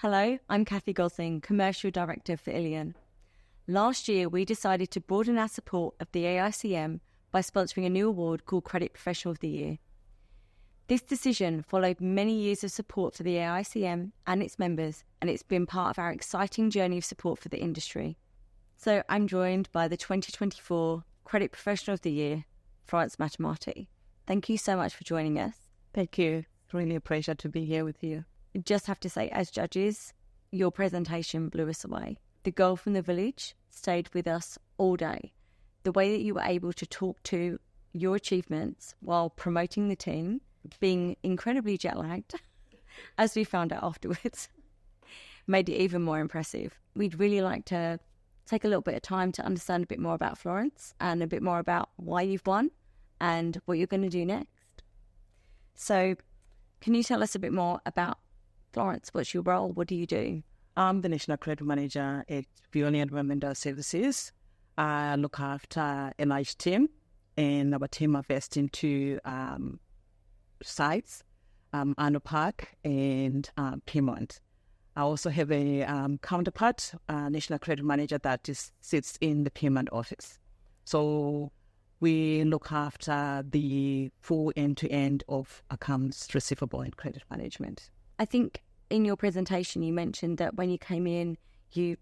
Hello, I'm Cathy Gosling, Commercial Director for Illion. Last year, we decided to broaden our support of the AICM by sponsoring a new award called Credit Professional of the Year. This decision followed many years of support for the AICM and its members, and it's been part of our exciting journey of support for the industry. So I'm joined by the 2024 Credit Professional of the Year, Florence Matimati. Thank you so much for joining us. Thank you. It's really a pleasure to be here with you. I just have to say, as judges, your presentation blew us away. The girl from the village stayed with us all day. The way that you were able to talk to your achievements while promoting the team, being incredibly jet-lagged, as we found out afterwards, made it even more impressive. We'd really like to take a little bit of time to understand a bit more about Florence and a bit more about why you've won and what you're going to do next. So can you tell us a bit more about Florence? What's your role? What do you do? I'm the National Credit Manager at Veolia Environmental Services. I look after a large team, and our team are based in two sites, Arno Park and Piedmont. I also have a counterpart, National Credit Manager, that sits in the Piedmont office. So we look after the full end-to-end of accounts receivable and credit management. I think in your presentation you mentioned that when you came in, you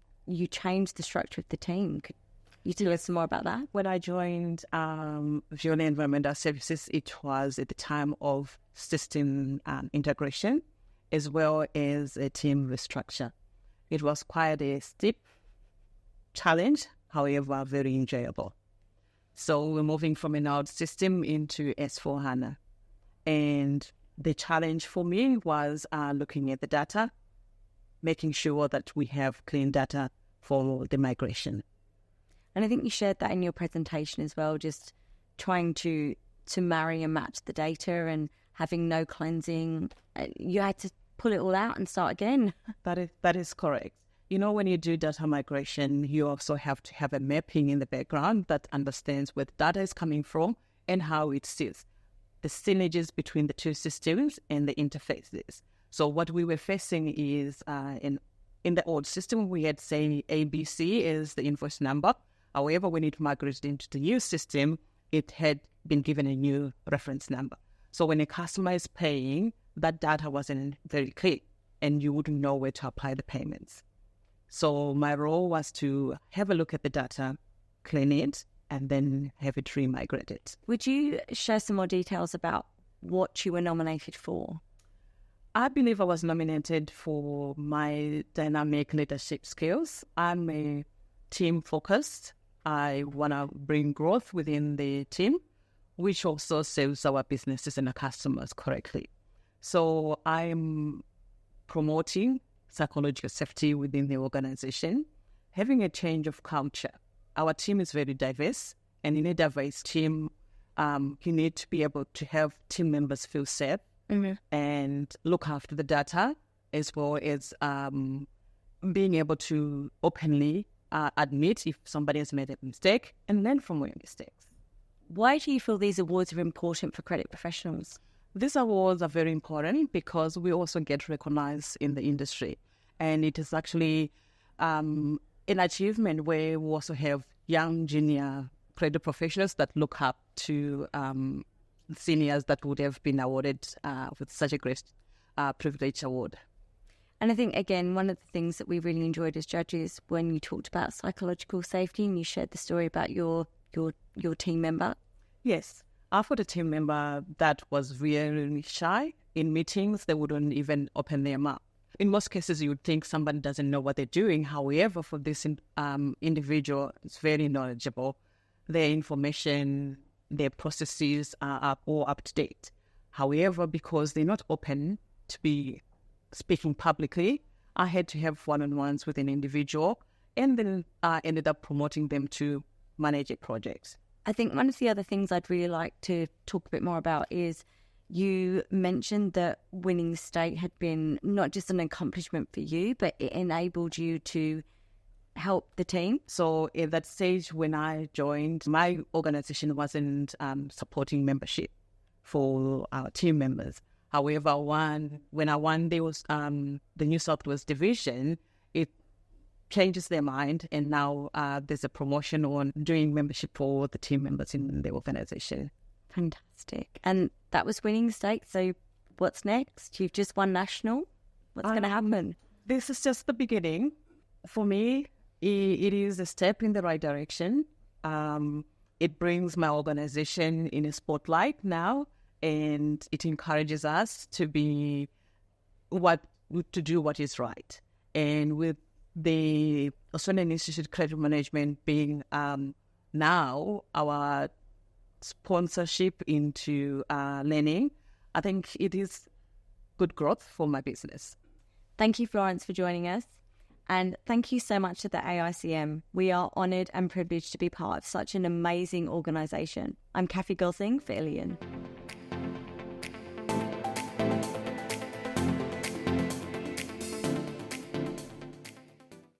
changed the structure of the team. Could you tell us some more about that? When I joined Veolia Environmental Services, it was at the time of system integration as well as a team restructure. It was quite a steep challenge, however, very enjoyable. So we're moving from an old system into S/4HANA. And the challenge for me was looking at the data, making sure that we have clean data for the migration. And I think you shared that in your presentation as well, just trying to marry and match the data and having no cleansing. You had to pull it all out and start again. That is correct. You know, when you do data migration, you also have to have a mapping in the background that understands where the data is coming from and how it sits, the synergies between the two systems and the interfaces. So what we were facing is in the old system, we had, say, ABC as the invoice number. However, when it migrated into the new system, it had been given a new reference number. So when a customer is paying, that data wasn't very clear and you wouldn't know where to apply the payments. So my role was to have a look at the data, clean it, and then have it re-migrated. Would you share some more details about what you were nominated for? I believe I was nominated for my dynamic leadership skills. I'm a team-focused. I want to bring growth within the team, which also serves our businesses and our customers correctly. So I'm promoting psychological safety within the organization, having a change of culture. Our team is very diverse, and in a diverse team, you need to be able to have team members feel safe and look after the data, as well as being able to openly admit if somebody has made a mistake and learn from their mistakes. Why do you feel these awards are important for credit professionals? These awards are very important because we also get recognized in the industry. And it is actually an achievement where we also have young junior credit professionals that look up to seniors that would have been awarded with such a great privilege award. And I think, again, one of the things that we really enjoyed as judges when you talked about psychological safety and you shared the story about your team member. Yes. I've got a team member that was really shy. In meetings, they wouldn't even open their mouth. In most cases, you would think somebody doesn't know what they're doing. However, for this individual, it's very knowledgeable. Their information, their processes are all up to date. However, because they're not open to be speaking publicly, I had to have one-on-ones with an individual and then ended up promoting them to manage a project. I think one of the other things I'd really like to talk a bit more about is you mentioned that winning state had been not just an accomplishment for you, but it enabled you to help the team. So at that stage when I joined, my organization wasn't supporting membership for our team members. However, when I won the New South Wales division, it changes their mind, and now there's a promotion on doing membership for the team members in the organization. Fantastic. And that was winning stakes. So what's next? You've just won national. What's going to happen? This is just the beginning. For me, it is a step in the right direction. It brings my organization in a spotlight now, and it encourages us to do what is right. And with the Australian Institute of Credit Management being now our sponsorship into learning, I think it is good growth for my business. Thank you, Florence, for joining us. And thank you so much to the AICM. We are honoured and privileged to be part of such an amazing organisation. I'm Cathy Gosling for Illion.